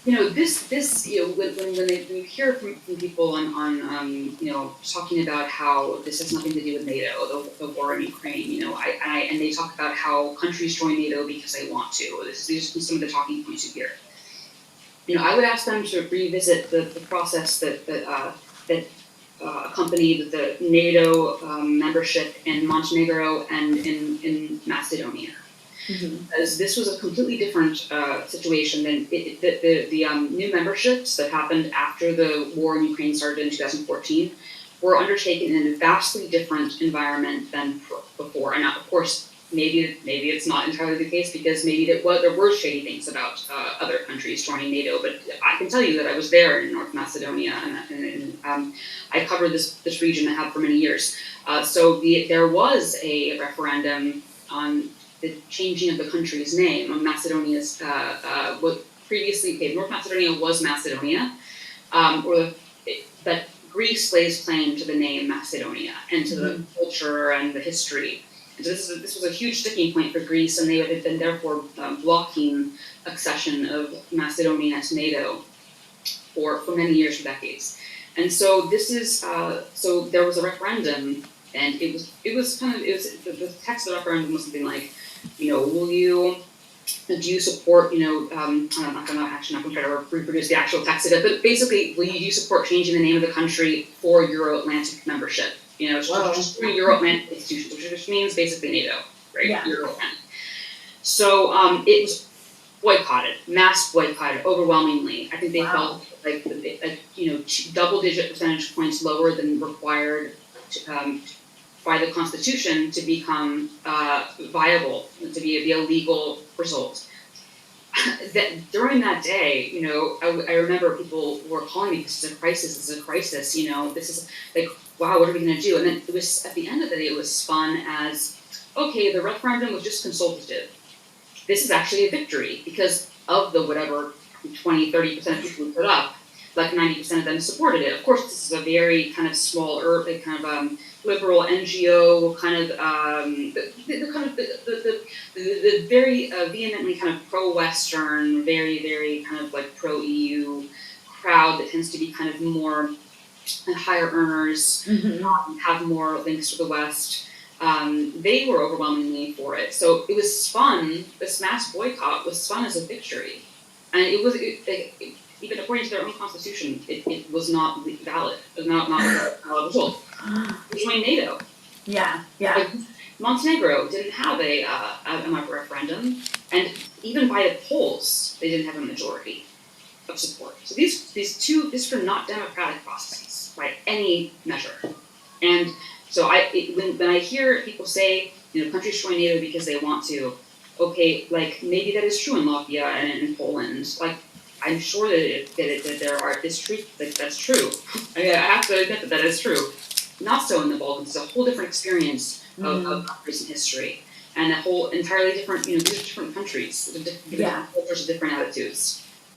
when you hear from people talking about how this has nothing to do with NATO, the war in Ukraine, and they talk about how countries join NATO because they want to. These are some of the talking points you hear. I would ask them to revisit the process that accompanied the NATO membership in Montenegro and in Macedonia. As this was a completely different situation than the new memberships that happened after the war in Ukraine started in 2014 were undertaken in a vastly different environment than before. And of course, maybe it's not entirely the case because maybe there were shady things about other countries joining NATO. But I can tell you that I was there in North Macedonia, and I covered this region I have for many years. So there was a referendum on the changing of the country's name. Macedonia's North Macedonia was Macedonia, but Greece lays claim to the name Macedonia and to the culture and the history. And so this was a huge sticking point for Greece, and they had been therefore blocking accession of Macedonia to NATO for many years, for decades. And so so there was a referendum, and the text of the referendum was something like, do you support, I'm not going to try to reproduce the actual text of it, but basically, do you support changing the name of the country for Euro-Atlantic membership? Just through Euro-Atlantic institutions, which means basically NATO, right? Yeah. Euro-Atlantic. So it was mass boycotted overwhelmingly. I think they felt like double-digit percentage points lower than required by the Constitution to become viable, to be a legal result. During that day, I remember people were calling me, this is a crisis, this is like, wow, what are we going to do? And then it was, at the end of the day, it was spun as, okay, the referendum was just consultative. This is actually a victory because of the whatever 20, 30% of people who put up, like 90% of them supported it. Of course, this is a very kind of small, liberal NGO the very vehemently kind of pro-Western, very, very kind of like pro-EU crowd that tends to be kind of more higher earners, have more links to the West. They were overwhelmingly for it. So it was spun, this mass boycott was spun as a victory. And even according to their own constitution, it was not valid. It was not a valid result. They joined NATO. Yeah. Like, Montenegro didn't have a referendum, and even by the polls, they didn't have a majority of support. So these were not democratic processes by any measure. And so when I hear people say, countries join NATO because they want to, okay, like maybe that is true in Latvia and in Poland, like. I'm sure that that's true. I have to admit that is true. Not so in the Balkans. It's a whole different experience of recent history, and a whole entirely different. These are different countries, different cultures, different attitudes.